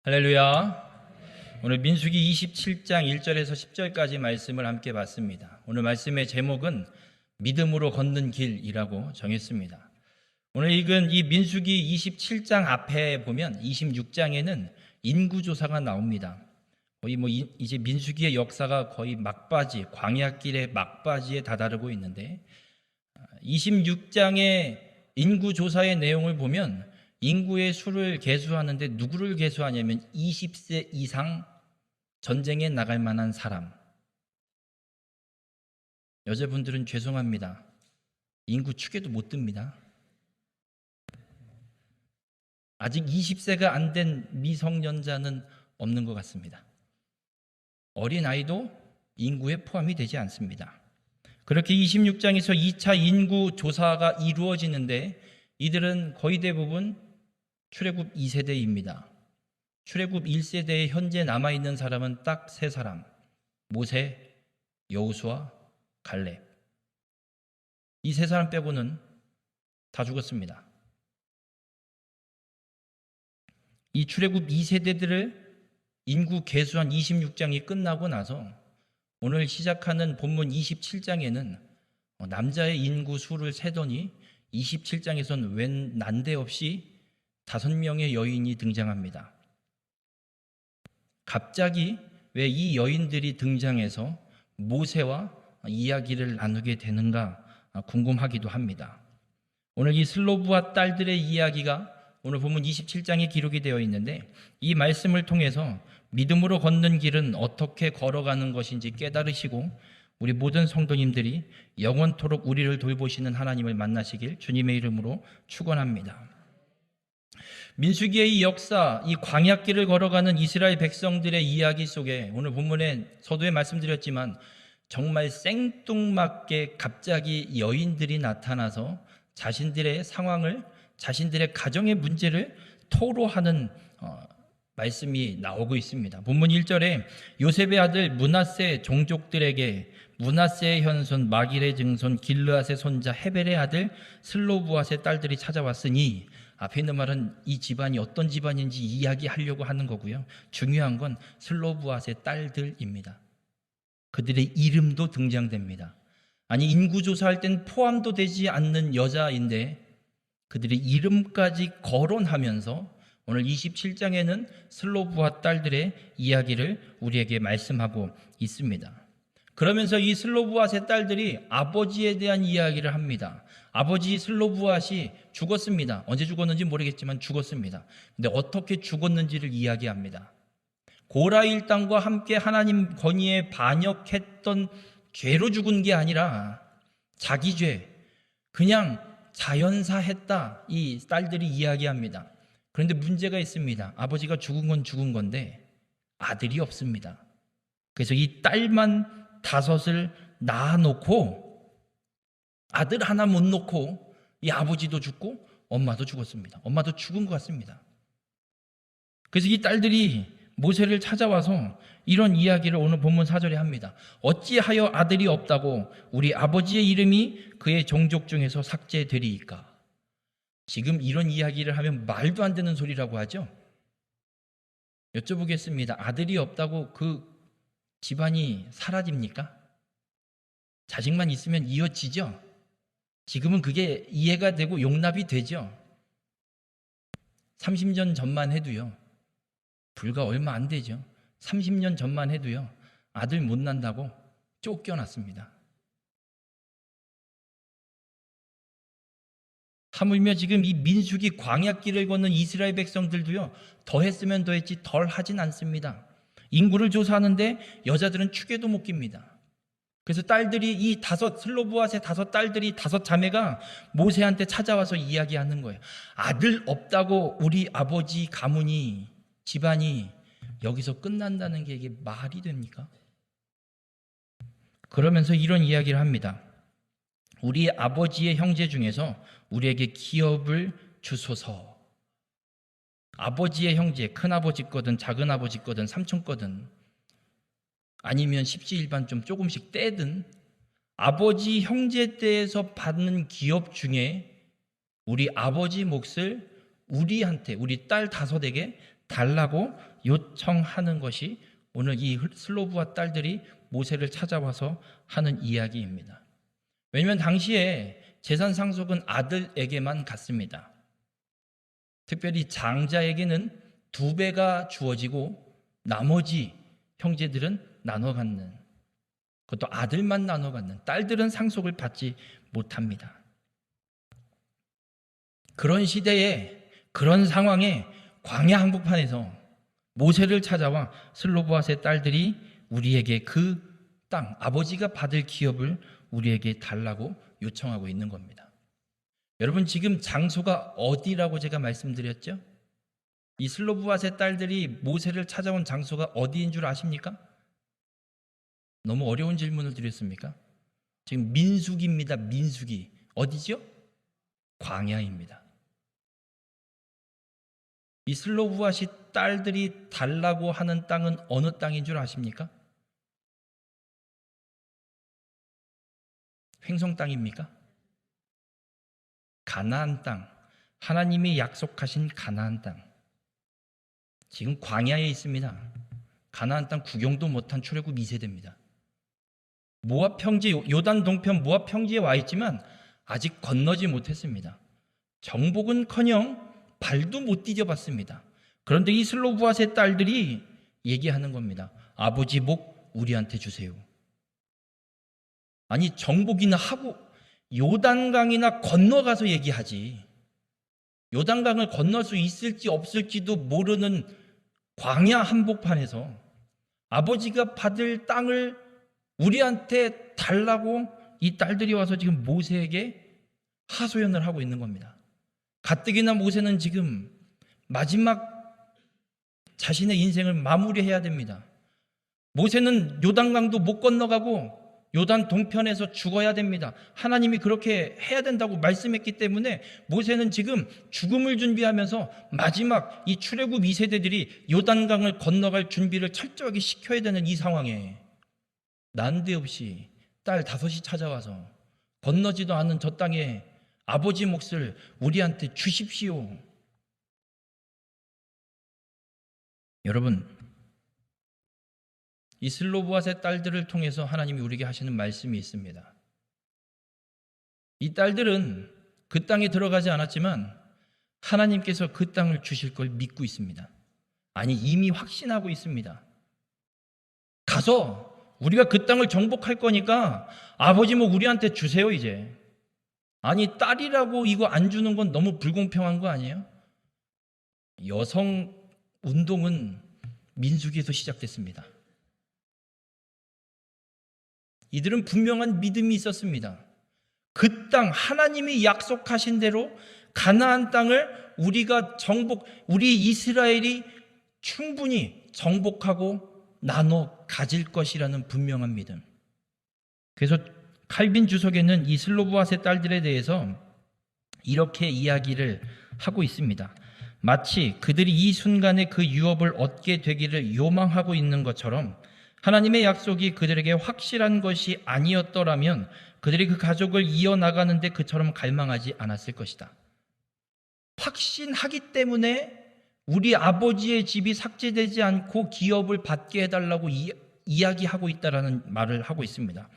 할렐루야. 오늘 민수기 27장 1절에서 10절까지 말씀을 함께 봤습니다. 오늘 말씀의 제목은 믿음으로 걷는 길이라고 정했습니다. 오늘 읽은 이 민수기 27장 앞에 보면 26장에는 인구조사가 나옵니다. 거의 이제 민수기의 역사가 거의 막바지, 광야길의 막바지에 다다르고 있는데 26장의 인구조사의 내용을 보면 인구의 수를 계수하는데 누구를 계수하냐면 20세 이상 전쟁에 나갈 만한 사람. 여자분들은 죄송합니다. 인구 축에도 못 듭니다. 아직 20세가 안 된 미성년자는 없는 것 같습니다. 어린아이도 인구에 포함이 되지 않습니다. 그렇게 26장에서 2차 인구 조사가 이루어지는데 이들은 거의 대부분 출애굽 2세대입니다. 출애굽 1세대에 현재 남아있는 사람은 딱 3사람, 모세, 여호수아, 갈렙. 이 3사람 빼고는 다 죽었습니다. 이 출애굽 2세대들을 인구 계수한 26장이 끝나고 나서 오늘 시작하는 본문 27장에는 남자의 인구 수를 세더니 27장에선 웬 난데없이 5명의 여인이 등장합니다. 갑자기 왜 이 여인들이 등장해서 모세와 이야기를 나누게 되는가 궁금하기도 합니다. 오늘 이 슬로브와 딸들의 이야기가 오늘 본문 27장에 기록이 되어 있는데 이 말씀을 통해서 믿음으로 걷는 길은 어떻게 걸어가는 것인지 깨달으시고 우리 모든 성도님들이 영원토록 우리를 돌보시는 하나님을 만나시길 주님의 이름으로 축원합니다. 민수기의 이 역사, 이 광야길을 걸어가는 이스라엘 백성들의 이야기 속에 오늘 본문에 서두에 말씀드렸지만 정말 생뚱맞게 갑자기 여인들이 나타나서 자신들의 상황을, 자신들의 가정의 문제를 토로하는 말씀이 나오고 있습니다. 본문 1절에 요셉의 아들 므낫세 종족들에게 므낫세의 현손 마길의 증손 길르앗의 손자 헤벨의 아들 슬로브앗의 딸들이 찾아왔으니 앞에 있는 말은 이 집안이 어떤 집안인지 이야기하려고 하는 거고요. 중요한 건 슬로브앗의 딸들입니다. 그들의 이름도 등장됩니다. 아니 인구조사할 땐 포함도 되지 않는 여자인데 그들의 이름까지 거론하면서 오늘 27장에는 슬로브앗 딸들의 이야기를 우리에게 말씀하고 있습니다. 그러면서 이 슬로브앗의 딸들이 아버지에 대한 이야기를 합니다. 아버지 슬로브앗이 죽었습니다. 언제 죽었는지 모르겠지만 죽었습니다. 근데 어떻게 죽었는지를 이야기합니다. 고라 일당과 함께 하나님 권위에 반역했던 죄로 죽은 게 아니라 자기 죄, 그냥 자연사했다. 이 딸들이 이야기합니다. 그런데 문제가 있습니다. 아버지가 죽은 건 죽은 건데 아들이 없습니다. 그래서 이 딸만 5을 낳아놓고 아들 하나 못 놓고 이 아버지도 죽고 엄마도 죽었습니다. 엄마도 죽은 것 같습니다. 그래서 이 딸들이 모세를 찾아와서 이런 이야기를 오늘 본문 4절에 합니다. 어찌하여 아들이 없다고 우리 아버지의 이름이 그의 종족 중에서 삭제되리이까? 지금 이런 이야기를 하면 말도 안 되는 소리라고 하죠. 여쭤보겠습니다. 아들이 없다고 그 집안이 사라집니까? 자식만 있으면 이어지죠? 지금은 그게 이해가 되고 용납이 되죠? 30년 전만 해도요. 불과 얼마 안 되죠. 30년 전만 해도요. 아들 못 낳는다고 쫓겨났습니다. 하물며 지금 이 민수기 광야길을 걷는 이스라엘 백성들도요. 더 했으면 더 했지 덜 하진 않습니다. 인구를 조사하는데 여자들은 축에도 못 깁니다. 그래서 딸들이 이 슬로브앗의 5 딸들이 5 자매가 모세한테 찾아와서 이야기하는 거예요. 아들 없다고 우리 아버지 가문이 집안이 여기서 끝난다는 게 이게 말이 됩니까? 그러면서 이런 이야기를 합니다. 우리 아버지의 형제 중에서 우리에게 기업을 주소서. 아버지의 형제, 큰아버지 거든 작은아버지 거든 삼촌 거든 아니면 십시일반 좀 조금씩 떼든 아버지 형제 떼에서 받는 기업 중에 우리 아버지 몫을 우리한테, 우리 딸 5에게 달라고 요청하는 것이 오늘 이 슬로브와 딸들이 모세를 찾아와서 하는 이야기입니다. 왜냐하면 당시에 재산 상속은 아들에게만 갔습니다. 특별히 장자에게는 2배가 주어지고 나머지 형제들은 나눠 갖는, 그것도 아들만 나눠 갖는, 딸들은 상속을 받지 못합니다. 그런 시대에, 그런 상황에 광야 한복판에서 모세를 찾아와 슬로브핫의 딸들이 우리에게 그 땅, 아버지가 받을 기업을 우리에게 달라고 요청하고 있는 겁니다. 여러분, 지금 장소가 어디라고 제가 말씀드렸죠? 이 슬로브핫의 딸들이 모세를 찾아온 장소가 어디인 줄 아십니까? 너무 어려운 질문을 드렸습니까? 지금 민수기입니다. 민수기. 어디죠? 광야입니다. 이 슬로브핫이 딸들이 달라고 하는 땅은 어느 땅인 줄 아십니까? 횡성 땅입니까? 가나안 땅. 하나님이 약속하신 가나안 땅. 지금 광야에 있습니다. 가나안 땅 구경도 못한 출애굽 2세대입니다. 모압 평지, 요단 동편 모압 평지에 와 있지만 아직 건너지 못했습니다. 정복은커녕 발도 못 디뎌봤습니다. 그런데 이 슬로브핫의 딸들이 얘기하는 겁니다. 아버지 목 우리한테 주세요. 아니, 정복이나 하고 요단강이나 건너가서 얘기하지. 요단강을 건널 수 있을지 없을지도 모르는 광야 한복판에서 아버지가 받을 땅을 우리한테 달라고 이 딸들이 와서 지금 모세에게 하소연을 하고 있는 겁니다. 가뜩이나 모세는 지금 마지막 자신의 인생을 마무리해야 됩니다. 모세는 요단강도 못 건너가고 요단 동편에서 죽어야 됩니다. 하나님이 그렇게 해야 된다고 말씀했기 때문에 모세는 지금 죽음을 준비하면서 마지막 이 출애굽 2세대들이 요단강을 건너갈 준비를 철저하게 시켜야 되는 이 상황에 난데없이 딸 5이 찾아와서 건너지도 않은 저 땅에 아버지 몫을 우리한테 주십시오. 여러분, 이 슬로브핫의 딸들을 통해서 하나님이 우리에게 하시는 말씀이 있습니다. 이 딸들은 그 땅에 들어가지 않았지만 하나님께서 그 땅을 주실 걸 믿고 있습니다. 아니, 이미 확신하고 있습니다. 가서 우리가 그 땅을 정복할 거니까 아버지 뭐 우리한테 주세요 이제. 아니, 딸이라고 이거 안 주는 건 너무 불공평한 거 아니에요? 여성 운동은 민수기에서 시작됐습니다. 이들은 분명한 믿음이 있었습니다. 그 땅, 하나님이 약속하신 대로 가나안 땅을 우리 이스라엘이 충분히 정복하고 나눠 가질 것이라는 분명한 믿음. 그래서 칼빈 주석에는 이 슬로브핫의 딸들에 대해서 이렇게 이야기를 하고 있습니다. 마치 그들이 이 순간에 그 유업을 얻게 되기를 요망하고 있는 것처럼 하나님의 약속이 그들에게 확실한 것이 아니었더라면 그들이 그 가족을 이어나가는데 그처럼 갈망하지 않았을 것이다. 확신하기 때문에 우리 아버지의 집이 삭제되지 않고 기업을 받게 해달라고 이야기하고 있다라는 말을 하고 있습니다.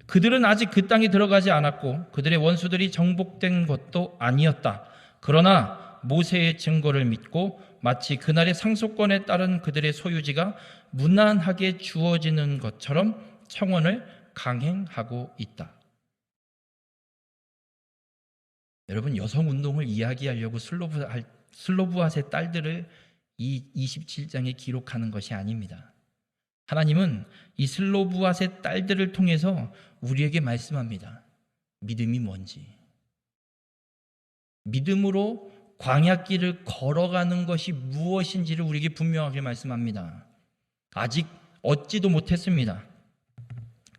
그들은 아직 그 땅에 들어가지 않았고 그들의 원수들이 정복된 것도 아니었다. 그러나 모세의 증거를 믿고 마치 그날의 상속권에 따른 그들의 소유지가 무난하게 주어지는 것처럼 청원을 강행하고 있다. 여러분, 여성운동을 이야기하려고 슬로브핫의 딸들을 이 27장에 기록하는 것이 아닙니다. 하나님은 이 슬로브핫의 딸들을 통해서 우리에게 말씀합니다. 믿음이 뭔지. 믿음으로 광야길을 걸어가는 것이 무엇인지를 우리에게 분명하게 말씀합니다. 아직 얻지도 못했습니다.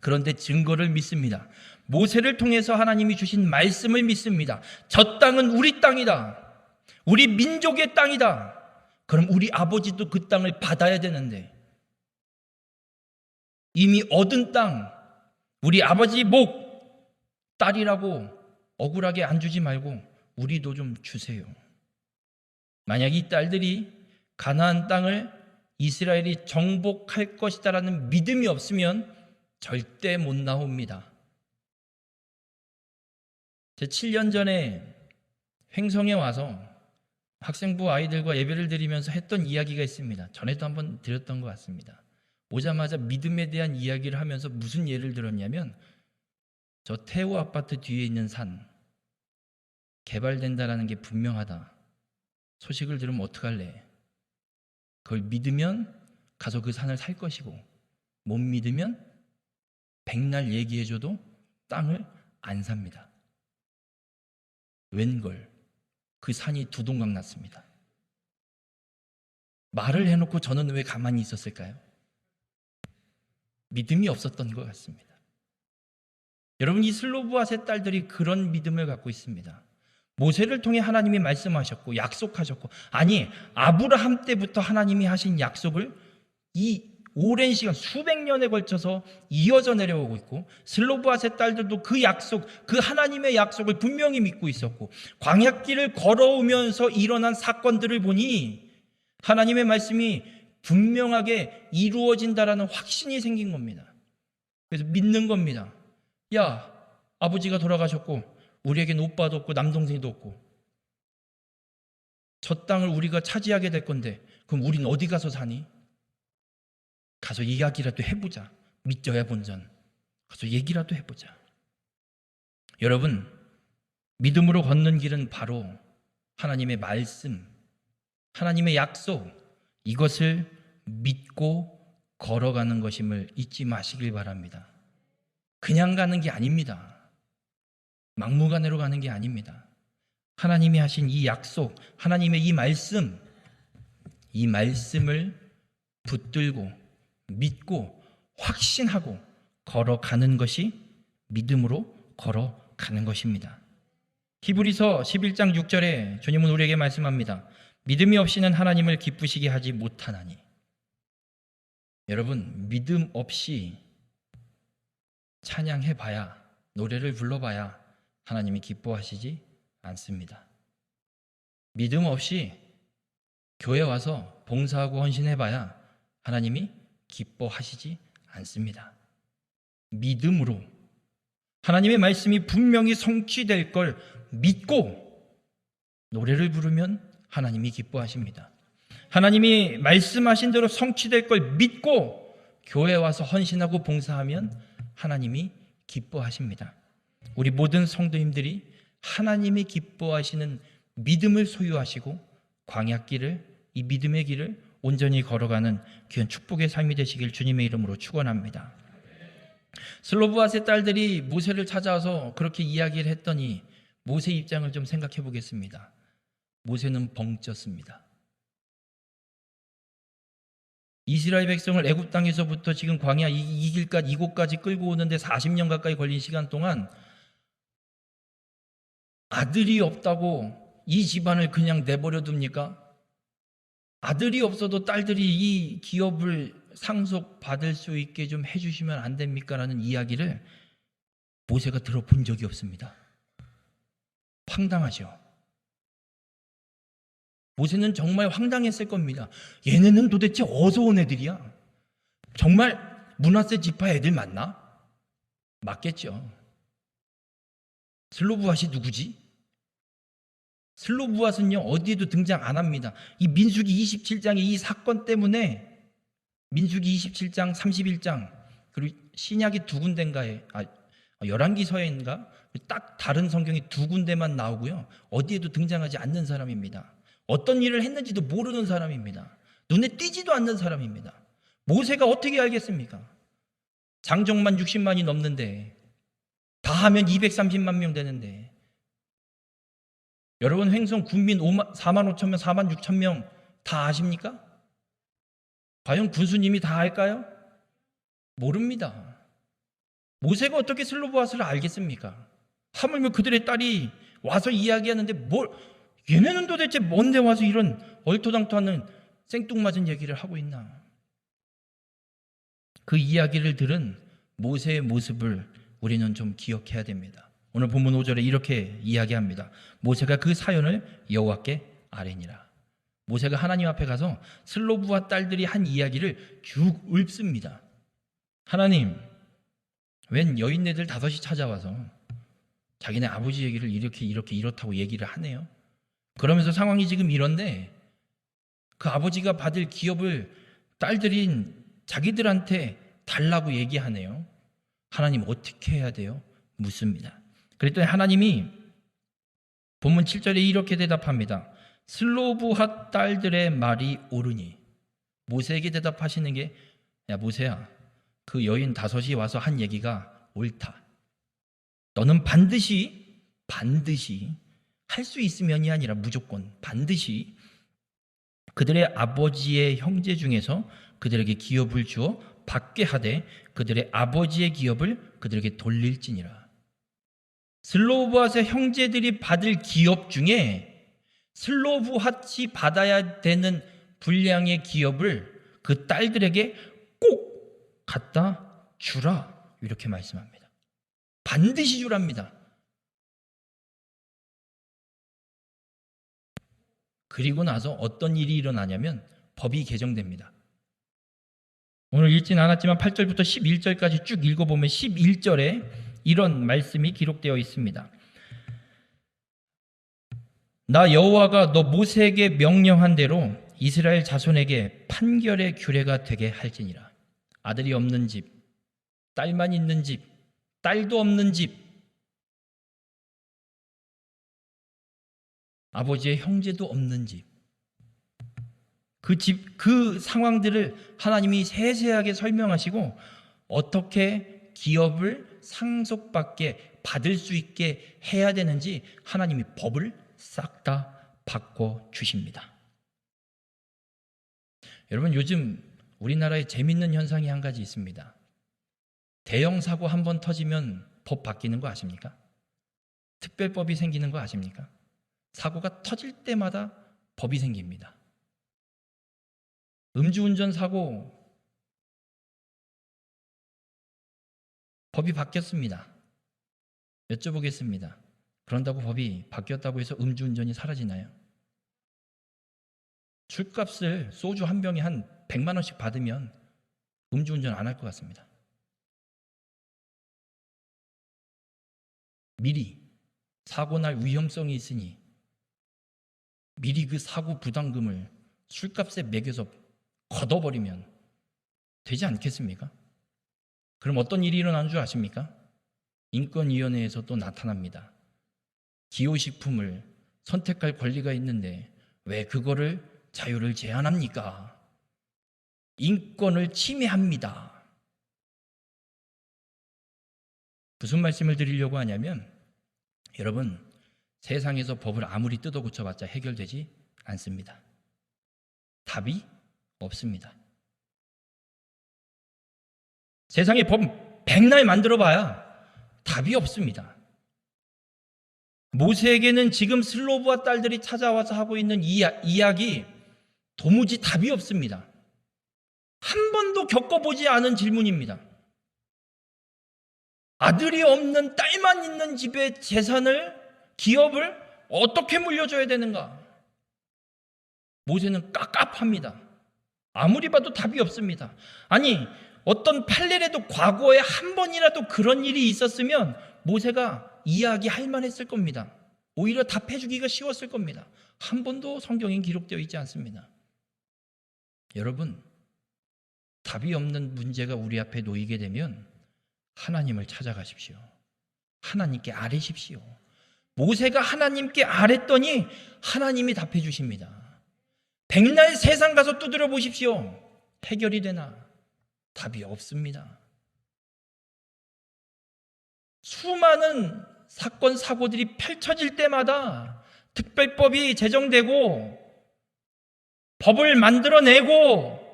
그런데 증거를 믿습니다. 모세를 통해서 하나님이 주신 말씀을 믿습니다. 저 땅은 우리 땅이다. 우리 민족의 땅이다. 그럼 우리 아버지도 그 땅을 받아야 되는데 이미 얻은 땅, 우리 아버지 목, 딸이라고 억울하게 안 주지 말고 우리도 좀 주세요. 만약 이 딸들이 가나안 땅을 이스라엘이 정복할 것이다라는 믿음이 없으면 절대 못 나옵니다. 제 7년 전에 횡성에 와서 학생부 아이들과 예배를 드리면서 했던 이야기가 있습니다. 전에도 한번 드렸던 것 같습니다. 오자마자 믿음에 대한 이야기를 하면서 무슨 예를 들었냐면, 저 태우 아파트 뒤에 있는 산 개발된다라는 게 분명하다. 소식을 들으면 어떡할래? 그걸 믿으면 가서 그 산을 살 것이고, 못 믿으면 백날 얘기해줘도 땅을 안 삽니다. 웬걸 그 산이 두동강 났습니다. 말을 해놓고 저는 왜 가만히 있었을까요? 믿음이 없었던 것 같습니다. 여러분, 이 슬로브앗의 딸들이 그런 믿음을 갖고 있습니다. 모세를 통해 하나님이 말씀하셨고 약속하셨고, 아니 아브라함 때부터 하나님이 하신 약속을 이 오랜 시간 수백 년에 걸쳐서 이어져 내려오고 있고, 슬로브앗의 딸들도 그 약속, 그 하나님의 약속을 분명히 믿고 있었고, 광야길을 걸어오면서 일어난 사건들을 보니 하나님의 말씀이 분명하게 이루어진다라는 확신이 생긴 겁니다. 그래서 믿는 겁니다. 야, 아버지가 돌아가셨고 우리에겐 오빠도 없고 남동생도 없고 저 땅을 우리가 차지하게 될 건데 그럼 우린 어디 가서 사니? 가서 이야기라도 해보자. 믿져야 본전. 가서 얘기라도 해보자. 여러분, 믿음으로 걷는 길은 바로 하나님의 말씀, 하나님의 약속, 이것을 믿고 걸어가는 것임을 잊지 마시길 바랍니다. 그냥 가는 게 아닙니다. 막무가내로 가는 게 아닙니다. 하나님이 하신 이 약속, 하나님의 이 말씀을 붙들고 믿고 확신하고 걸어가는 것이 믿음으로 걸어가는 것입니다. 히브리서 11장 6절에 주님은 우리에게 말씀합니다. 믿음이 없이는 하나님을 기쁘시게 하지 못하나니. 여러분, 믿음 없이 찬양해봐야, 노래를 불러봐야 하나님이 기뻐하시지 않습니다. 믿음 없이 교회 와서 봉사하고 헌신해봐야 하나님이 기뻐하시지 않습니다. 믿음으로 하나님의 말씀이 분명히 성취될 걸 믿고 노래를 부르면 하나님이 기뻐하십니다. 하나님이 말씀하신 대로 성취될 걸 믿고 교회에 와서 헌신하고 봉사하면 하나님이 기뻐하십니다. 우리 모든 성도님들이 하나님이 기뻐하시는 믿음을 소유하시고 광야길을, 이 믿음의 길을 온전히 걸어가는 귀한 축복의 삶이 되시길 주님의 이름으로 축원합니다. 슬로브앗의 딸들이 모세를 찾아와서 그렇게 이야기를 했더니 모세 입장을 좀 생각해 보겠습니다. 모세는 벙쪘습니다. 이스라엘 백성을 애굽 땅에서부터 지금 광야 이 길까지, 이곳까지 끌고 오는데 40년 가까이 걸린 시간 동안 아들이 없다고 이 집안을 그냥 내버려 둡니까? 아들이 없어도 딸들이 이 기업을 상속받을 수 있게 좀 해주시면 안 됩니까? 라는 이야기를 모세가 들어본 적이 없습니다. 황당하죠. 모세는 정말 황당했을 겁니다. 얘네는 도대체 어디서 온 애들이야? 정말 므낫세 지파 애들 맞나? 맞겠죠. 슬로브앗이 누구지? 슬로브앗은요 어디에도 등장 안 합니다. 이 민수기 27장의 이 사건 때문에 민수기 27장, 31장 그리고 신약이 두 군데인가에 열왕기서인가 딱 다른 성경이 두 군데만 나오고요. 어디에도 등장하지 않는 사람입니다. 어떤 일을 했는지도 모르는 사람입니다. 눈에 띄지도 않는 사람입니다. 모세가 어떻게 알겠습니까? 장정만 60만이 넘는데 다 하면 230만 명 되는데 여러분 횡성 군민 4만 5천 명, 4만 6천 명 다 아십니까? 과연 군수님이 다 알까요? 모릅니다. 모세가 어떻게 슬로브앗을 알겠습니까? 하물며 그들의 딸이 와서 이야기하는데 얘네는 도대체 뭔데 와서 이런 얼토당토하는 생뚱맞은 얘기를 하고 있나? 그 이야기를 들은 모세의 모습을 우리는 좀 기억해야 됩니다. 오늘 본문 5절에 이렇게 이야기합니다. 모세가 그 사연을 여호와께 아뢰니라. 모세가 하나님 앞에 가서 슬로브와 딸들이 한 이야기를 쭉 읊습니다. 하나님, 웬 여인네들 5이 찾아와서 자기네 아버지 얘기를 이렇게 이렇다고 얘기를 하네요. 그러면서 상황이 지금 이런데 그 아버지가 받을 기업을 딸들인 자기들한테 달라고 얘기하네요. 하나님 어떻게 해야 돼요? 묻습니다. 그랬더니 하나님이 본문 7절에 이렇게 대답합니다. 슬로브핫 딸들의 말이 옳으니. 모세에게 대답하시는 게, 야 모세야, 그 여인 5이 와서 한 얘기가 옳다. 너는 반드시 할 수 있으면이 아니라 무조건 반드시 그들의 아버지의 형제 중에서 그들에게 기업을 주어 받게 하되 그들의 아버지의 기업을 그들에게 돌릴지니라. 슬로브핫의 형제들이 받을 기업 중에 슬로브핫이 받아야 되는 분량의 기업을 그 딸들에게 꼭 갖다 주라, 이렇게 말씀합니다. 반드시 주랍니다. 그리고 나서 어떤 일이 일어나냐면 법이 개정됩니다. 오늘 읽진 않았지만 8절부터 11절까지 쭉 읽어보면 11절에 이런 말씀이 기록되어 있습니다. 나 여호와가 너 모세에게 명령한 대로 이스라엘 자손에게 판결의 규례가 되게 할지니라. 아들이 없는 집, 딸만 있는 집, 딸도 없는 집, 아버지의 형제도 없는 집, 그 상황들을 하나님이 세세하게 설명하시고 어떻게 기업을 상속받게 받을 수 있게 해야 되는지 하나님이 법을 싹 다 바꿔 주십니다. 여러분, 요즘 우리나라에 재밌는 현상이 한 가지 있습니다. 대형 사고 한 번 터지면 법 바뀌는 거 아십니까? 특별법이 생기는 거 아십니까? 사고가 터질 때마다 법이 생깁니다. 음주운전 사고 법이 바뀌었습니다. 여쭤보겠습니다. 그런다고 법이 바뀌었다고 해서 음주운전이 사라지나요? 술값을 소주 한 병에 한 100만 원씩 받으면 음주운전 안 할 것 같습니다. 미리 사고 날 위험성이 있으니 미리 그 사고 부담금을 술값에 매겨서 걷어버리면 되지 않겠습니까? 그럼 어떤 일이 일어나는 줄 아십니까? 인권위원회에서 또 나타납니다. 기호식품을 선택할 권리가 있는데 왜 그거를 자유를 제한합니까? 인권을 침해합니다. 무슨 말씀을 드리려고 하냐면, 여러분, 세상에서 법을 아무리 뜯어 고쳐봤자 해결되지 않습니다. 답이 없습니다. 세상에 법 백날 만들어봐야 답이 없습니다. 모세에게는 지금 슬로브와 딸들이 찾아와서 하고 있는 이야기 도무지 답이 없습니다. 한 번도 겪어보지 않은 질문입니다. 아들이 없는 딸만 있는 집의 재산을, 기업을 어떻게 물려줘야 되는가? 모세는 깝깝합니다. 아무리 봐도 답이 없습니다. 아니, 어떤 판례라도 과거에 한 번이라도 그런 일이 있었으면 모세가 이야기할 만했을 겁니다. 오히려 답해주기가 쉬웠을 겁니다. 한 번도 성경에 기록되어 있지 않습니다. 여러분, 답이 없는 문제가 우리 앞에 놓이게 되면 하나님을 찾아가십시오. 하나님께 아뢰십시오. 모세가 하나님께 아뢰더니 하나님이 답해 주십니다. 백날 세상 가서 두드려 보십시오. 해결이 되나? 답이 없습니다. 수많은 사건, 사고들이 펼쳐질 때마다 특별법이 제정되고 법을 만들어내고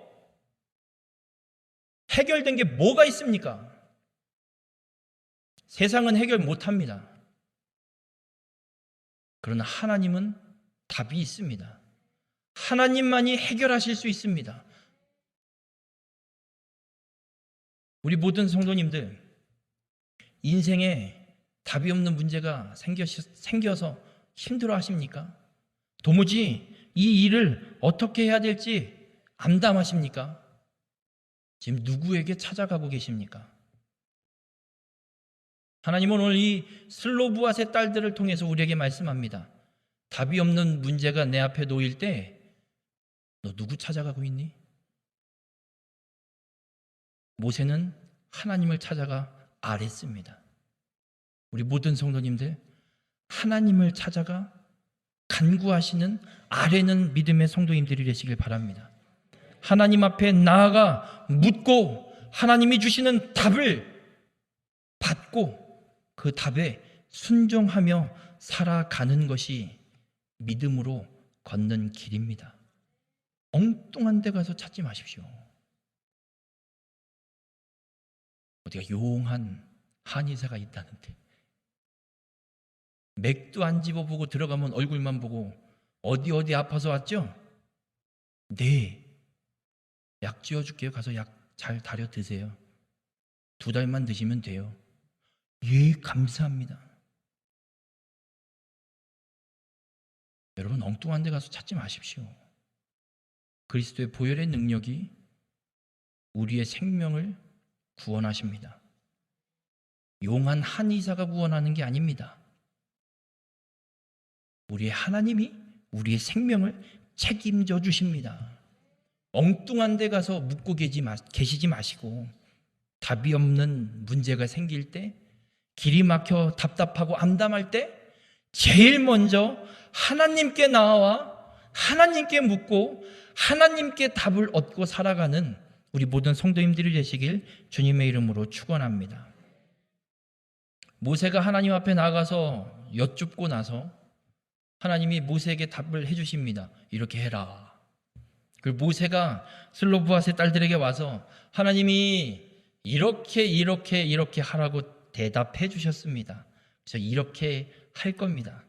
해결된 게 뭐가 있습니까? 세상은 해결 못합니다. 그러나 하나님은 답이 있습니다. 하나님만이 해결하실 수 있습니다. 우리 모든 성도님들, 인생에 답이 없는 문제가 생겨서 힘들어 하십니까? 도무지 이 일을 어떻게 해야 될지 암담하십니까? 지금 누구에게 찾아가고 계십니까? 하나님은 오늘 이 슬로브앗의 딸들을 통해서 우리에게 말씀합니다. 답이 없는 문제가 내 앞에 놓일 때 너 누구 찾아가고 있니? 모세는 하나님을 찾아가 아뢰습니다. 우리 모든 성도님들, 하나님을 찾아가 간구하시는 아뢰는 믿음의 성도님들이 되시길 바랍니다. 하나님 앞에 나아가 묻고 하나님이 주시는 답을 받고 그 답에 순종하며 살아가는 것이 믿음으로 걷는 길입니다. 엉뚱한 데 가서 찾지 마십시오. 어디가 용한 한의사가 있다는데 맥도 안 집어보고 들어가면 얼굴만 보고 어디 아파서 왔죠? 네, 약 지어줄게요. 가서 약 잘 다려 드세요. 2달만 드시면 돼요. 예, 감사합니다. 여러분, 엉뚱한 데 가서 찾지 마십시오. 그리스도의 보혈의 능력이 우리의 생명을 구원하십니다. 용한 한의사가 구원하는 게 아닙니다. 우리의 하나님이 우리의 생명을 책임져 주십니다. 엉뚱한 데 가서 묻고 계시지 마시고 답이 없는 문제가 생길 때, 길이 막혀 답답하고 암담할 때 제일 먼저 하나님께 나와 하나님께 묻고 하나님께 답을 얻고 살아가는 우리 모든 성도님들이 되시길 주님의 이름으로 축원합니다. 모세가 하나님 앞에 나가서 여쭙고 나서 하나님이 모세에게 답을 해주십니다. 이렇게 해라. 그 모세가 슬로브앗의 딸들에게 와서 하나님이 이렇게 하라고 대답해 주셨습니다. 그래서 이렇게 할 겁니다.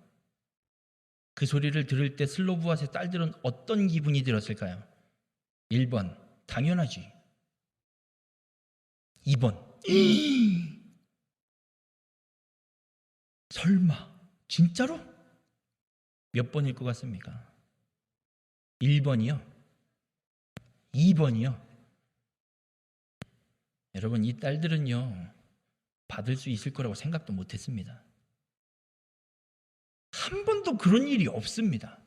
그 소리를 들을 때 슬로브앗의 딸들은 어떤 기분이 들었을까요? 1번, 당연하지. 2번, 설마 진짜로? 몇 번일 것 같습니까? 1번이요? 2번이요? 여러분, 이 딸들은요, 받을 수 있을 거라고 생각도 못했습니다. 한 번도 그런 일이 없습니다.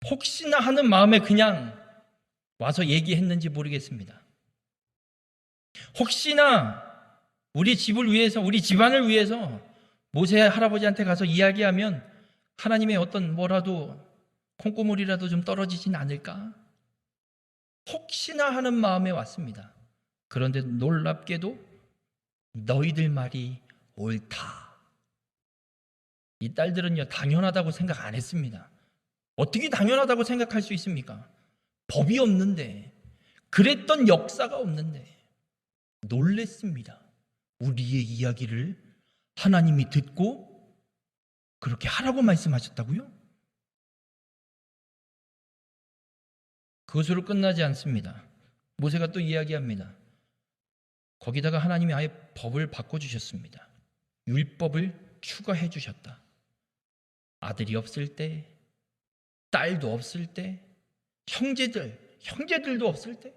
혹시나 하는 마음에 그냥 와서 얘기했는지 모르겠습니다. 혹시나 우리 집을 위해서, 우리 집안을 위해서 모세 할아버지한테 가서 이야기하면 하나님의 어떤 뭐라도 콩고물이라도 좀 떨어지진 않을까? 혹시나 하는 마음에 왔습니다. 그런데 놀랍게도 너희들 말이 옳다. 이 딸들은요, 당연하다고 생각 안 했습니다. 어떻게 당연하다고 생각할 수 있습니까? 법이 없는데, 그랬던 역사가 없는데 놀랬습니다. 우리의 이야기를 하나님이 듣고 그렇게 하라고 말씀하셨다고요? 그것으로 끝나지 않습니다. 모세가 또 이야기합니다. 거기다가 하나님이 아예 법을 바꿔주셨습니다. 율법을 추가해 주셨다. 아들이 없을 때, 딸도 없을 때, 형제들도 없을 때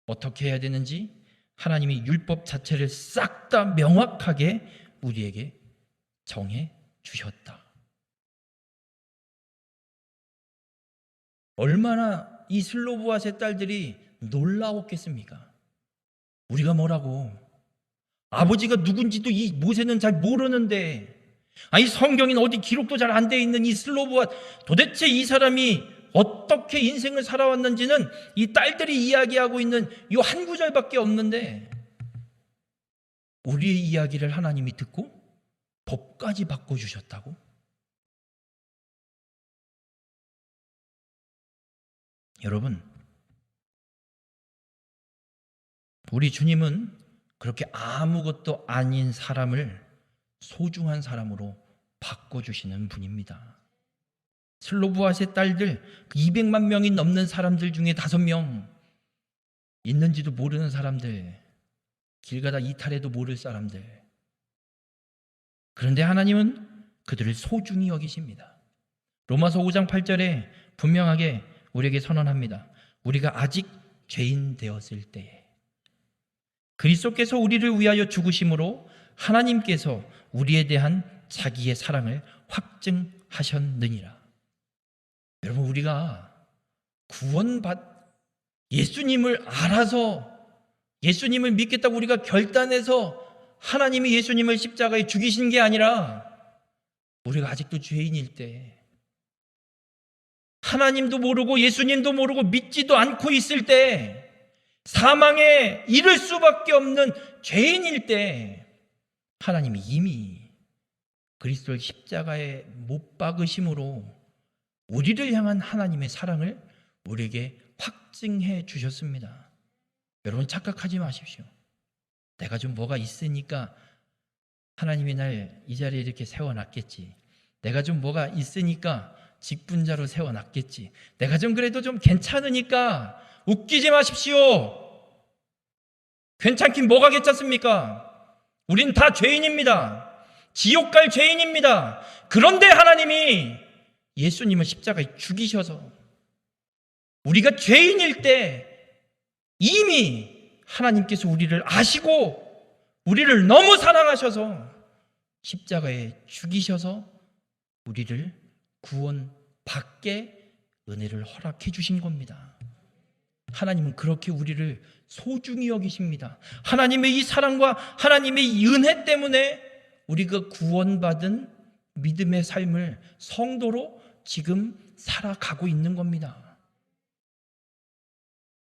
어떻게 해야 되는지 하나님이 율법 자체를 싹 다 명확하게 우리에게 정해 주셨다. 얼마나 이 슬로브앗의 딸들이 놀라웠겠습니까? 우리가 뭐라고? 아버지가 누군지도 이 모세는 잘 모르는데, 아니 성경인 어디 기록도 잘 안 돼 있는 이 슬로브앗, 도대체 이 사람이 어떻게 인생을 살아왔는지는 이 딸들이 이야기하고 있는 이 한 구절밖에 없는데 우리의 이야기를 하나님이 듣고 법까지 바꿔주셨다고? 여러분, 우리 주님은 그렇게 아무것도 아닌 사람을 소중한 사람으로 바꿔주시는 분입니다. 슬로브앗의 딸들 200만 명이 넘는 사람들 중에 5명, 있는지도 모르는 사람들, 길 가다 이탈해도 모를 사람들. 그런데 하나님은 그들을 소중히 여기십니다. 로마서 5장 8절에 분명하게 우리에게 선언합니다. 우리가 아직 죄인 되었을 때에 그리스도께서 우리를 위하여 죽으심으로 하나님께서 우리에 대한 자기의 사랑을 확증하셨느니라. 여러분, 우리가 예수님을 알아서 예수님을 믿겠다고 우리가 결단해서 하나님이 예수님을 십자가에 죽이신 게 아니라 우리가 아직도 죄인일 때, 하나님도 모르고 예수님도 모르고 믿지도 않고 있을 때, 사망에 이를 수밖에 없는 죄인일 때 하나님이 이미 그리스도를 십자가에 못 박으심으로 우리를 향한 하나님의 사랑을 우리에게 확증해 주셨습니다. 여러분, 착각하지 마십시오. 내가 좀 뭐가 있으니까 하나님이 날 이 자리에 이렇게 세워놨겠지. 내가 좀 뭐가 있으니까 직분자로 세워놨겠지. 내가 좀 그래도 좀 괜찮으니까. 웃기지 마십시오. 괜찮긴 뭐가 괜찮습니까? 우린 다 죄인입니다. 지옥 갈 죄인입니다. 그런데 하나님이 예수님을 십자가에 죽이셔서 우리가 죄인일 때 이미 하나님께서 우리를 아시고 우리를 너무 사랑하셔서 십자가에 죽이셔서 우리를 구원받게 은혜를 허락해 주신 겁니다. 하나님은 그렇게 우리를 소중히 여기십니다. 하나님의 이 사랑과 하나님의 이 은혜 때문에 우리가 구원받은 믿음의 삶을 성도로 지금 살아가고 있는 겁니다.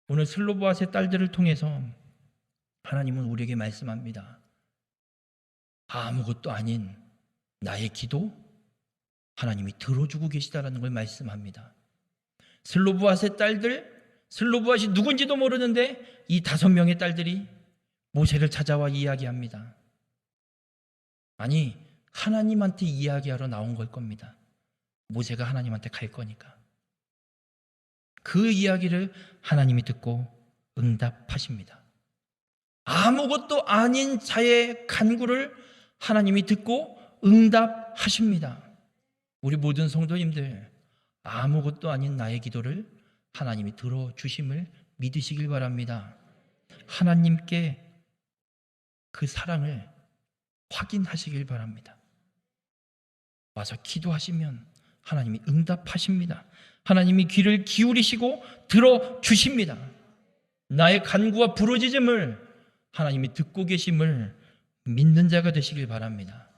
오늘 슬로보아스의 딸들을 통해서 하나님은 우리에게 말씀합니다. 아무것도 아닌 나의 기도 하나님이 들어주고 계시다라는 걸 말씀합니다. 슬로보아스의 딸들, 슬로보아스이 누군지도 모르는데 이 5명의 딸들이 모세를 찾아와 이야기합니다. 아니, 하나님한테 이야기하러 나온 걸 겁니다. 모세가 하나님한테 갈 거니까. 그 이야기를 하나님이 듣고 응답하십니다. 아무것도 아닌 자의 간구를 하나님이 듣고 응답하십니다. 우리 모든 성도님들, 아무것도 아닌 나의 기도를 하나님이 들어주심을 믿으시길 바랍니다. 하나님께 그 사랑을 확인하시길 바랍니다. 와서 기도하시면 하나님이 응답하십니다. 하나님이 귀를 기울이시고 들어주십니다. 나의 간구와 부르짖음을 하나님이 듣고 계심을 믿는 자가 되시길 바랍니다.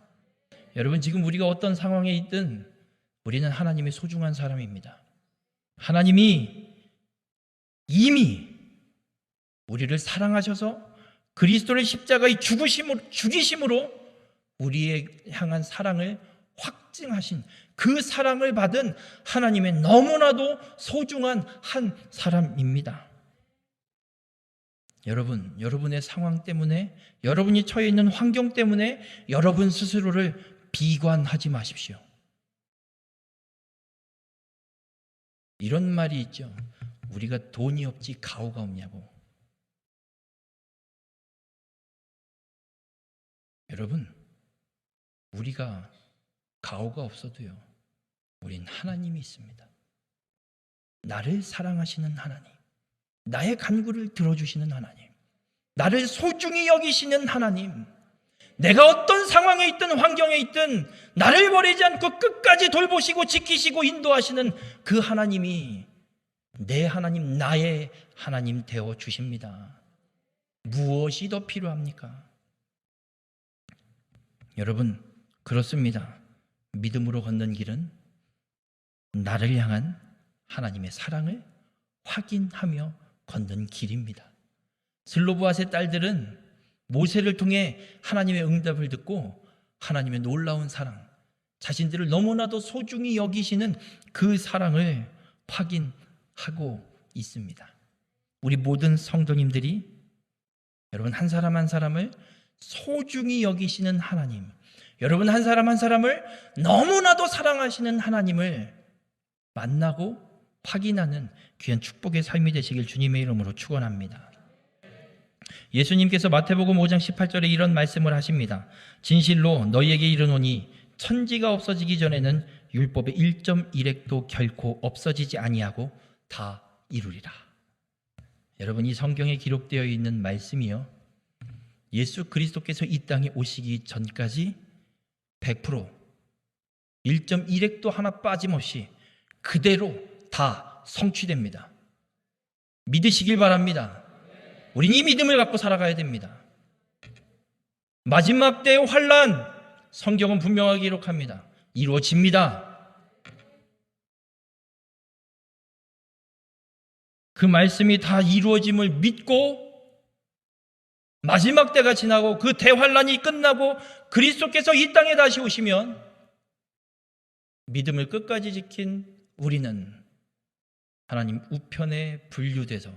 여러분, 지금 우리가 어떤 상황에 있든 우리는 하나님의 소중한 사람입니다. 하나님이 이미 우리를 사랑하셔서 그리스도를 십자가에 죽이심으로 우리에 향한 사랑을 확증하신 그 사랑을 받은 하나님의 너무나도 소중한 한 사람입니다. 여러분, 여러분의 상황 때문에, 여러분이 처해 있는 환경 때문에 여러분 스스로를 비관하지 마십시오. 이런 말이 있죠. 우리가 돈이 없지 가오가 없냐고. 여러분, 우리가 가오가 없어도요, 우린 하나님이 있습니다. 나를 사랑하시는 하나님, 나의 간구를 들어주시는 하나님, 나를 소중히 여기시는 하나님, 내가 어떤 상황에 있든 환경에 있든 나를 버리지 않고 끝까지 돌보시고 지키시고 인도하시는 그 하나님이 내 하나님, 나의 하나님 되어 주십니다. 무엇이 더 필요합니까? 여러분, 그렇습니다. 믿음으로 걷는 길은 나를 향한 하나님의 사랑을 확인하며 걷는 길입니다. 슬로보아스의 딸들은 모세를 통해 하나님의 응답을 듣고 하나님의 놀라운 사랑, 자신들을 너무나도 소중히 여기시는 그 사랑을 확인하고 있습니다. 우리 모든 성도님들이 여러분 한 사람 한 사람을 소중히 여기시는 하나님, 여러분 한 사람 한 사람을 너무나도 사랑하시는 하나님을 만나고 확인하는 귀한 축복의 삶이 되시길 주님의 이름으로 축원합니다. 예수님께서 마태복음 5장 18절에 이런 말씀을 하십니다. 진실로 너희에게 이르노니 천지가 없어지기 전에는 율법의 1.1획도 결코 없어지지 아니하고 다 이루리라. 여러분, 이 성경에 기록되어 있는 말씀이요, 예수 그리스도께서 이 땅에 오시기 전까지 100% 1.1획도 하나 빠짐없이 그대로 다 성취됩니다. 믿으시길 바랍니다. 우린 이 믿음을 갖고 살아가야 됩니다. 마지막 때의 환난, 성경은 분명하게 기록합니다. 이루어집니다. 그 말씀이 다 이루어짐을 믿고 마지막 때가 지나고 그 대환란이 끝나고 그리스도께서 이 땅에 다시 오시면 믿음을 끝까지 지킨 우리는 하나님 우편에 분류돼서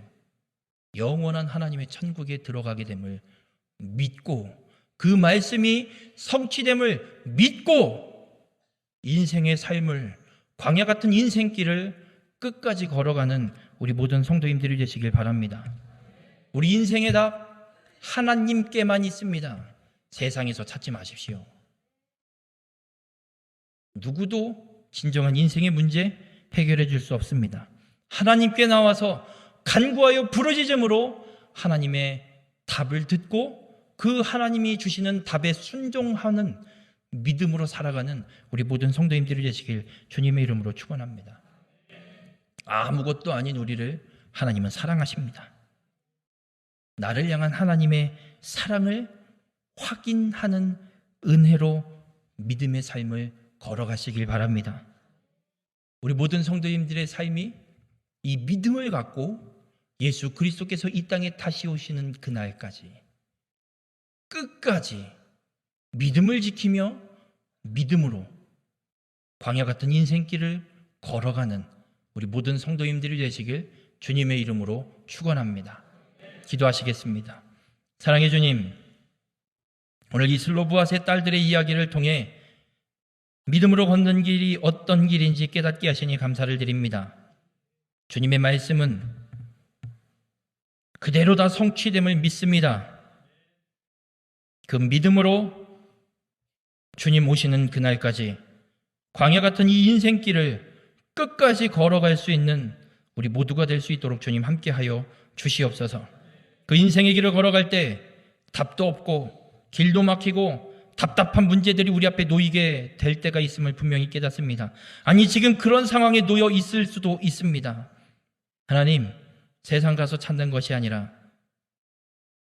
영원한 하나님의 천국에 들어가게 됨을 믿고, 그 말씀이 성취됨을 믿고 인생의 삶을, 광야 같은 인생길을 끝까지 걸어가는 우리 모든 성도님들이 되시길 바랍니다. 우리 인생의 답 하나님께만 있습니다. 세상에서 찾지 마십시오. 누구도 진정한 인생의 문제 해결해 줄 수 없습니다. 하나님께 나와서 간구하여 부르짖음으로 하나님의 답을 듣고 그 하나님이 주시는 답에 순종하는 믿음으로 살아가는 우리 모든 성도님들이 되시길 주님의 이름으로 축원합니다. 아무것도 아닌 우리를 하나님은 사랑하십니다. 나를 향한 하나님의 사랑을 확인하는 은혜로 믿음의 삶을 걸어가시길 바랍니다. 우리 모든 성도님들의 삶이 이 믿음을 갖고 예수 그리스도께서 이 땅에 다시 오시는 그날까지 끝까지 믿음을 지키며 믿음으로 광야 같은 인생길을 걸어가는 우리 모든 성도님들이 되시길 주님의 이름으로 축원합니다. 기도하시겠습니다. 사랑의 주님, 오늘 이 슬로브앗의 딸들의 이야기를 통해 믿음으로 걷는 길이 어떤 길인지 깨닫게 하시니 감사를 드립니다. 주님의 말씀은 그대로 다 성취됨을 믿습니다. 그 믿음으로 주님 오시는 그날까지 광야 같은 이 인생길을 끝까지 걸어갈 수 있는 우리 모두가 될 수 있도록 주님 함께하여 주시옵소서. 그 인생의 길을 걸어갈 때 답도 없고 길도 막히고 답답한 문제들이 우리 앞에 놓이게 될 때가 있음을 분명히 깨닫습니다. 아니, 지금 그런 상황에 놓여 있을 수도 있습니다. 하나님, 세상 가서 찾는 것이 아니라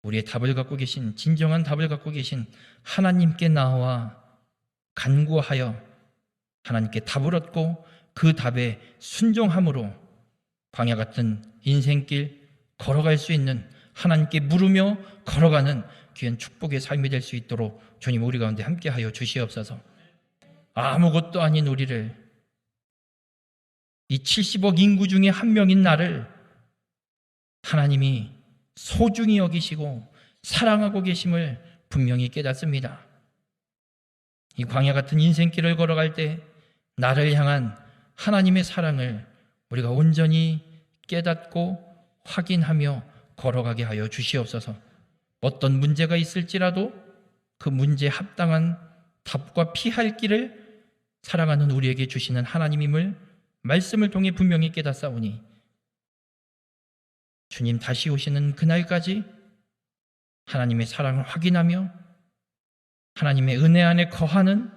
우리의 답을 갖고 계신, 진정한 답을 갖고 계신 하나님께 나와 간구하여 하나님께 답을 얻고 그 답에 순종함으로 광야 같은 인생길 걸어갈 수 있는, 하나님께 물으며 걸어가는 귀한 축복의 삶이 될 수 있도록 주님 우리 가운데 함께하여 주시옵소서. 아무것도 아닌 우리를, 이 70억 인구 중에 한 명인 나를 하나님이 소중히 여기시고 사랑하고 계심을 분명히 깨닫습니다. 이 광야 같은 인생길을 걸어갈 때 나를 향한 하나님의 사랑을 우리가 온전히 깨닫고 확인하며 걸어가게 하여 주시옵소서. 어떤 문제가 있을지라도 그 문제에 합당한 답과 피할 길을 사랑하는 우리에게 주시는 하나님임을 말씀을 통해 분명히 깨닫사오니 주님 다시 오시는 그날까지 하나님의 사랑을 확인하며 하나님의 은혜 안에 거하는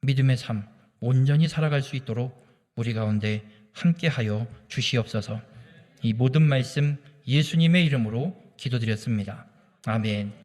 믿음의 삶 온전히 살아갈 수 있도록 우리 가운데 함께하여 주시옵소서. 이 모든 말씀 예수님의 이름으로 기도드렸습니다. 아멘.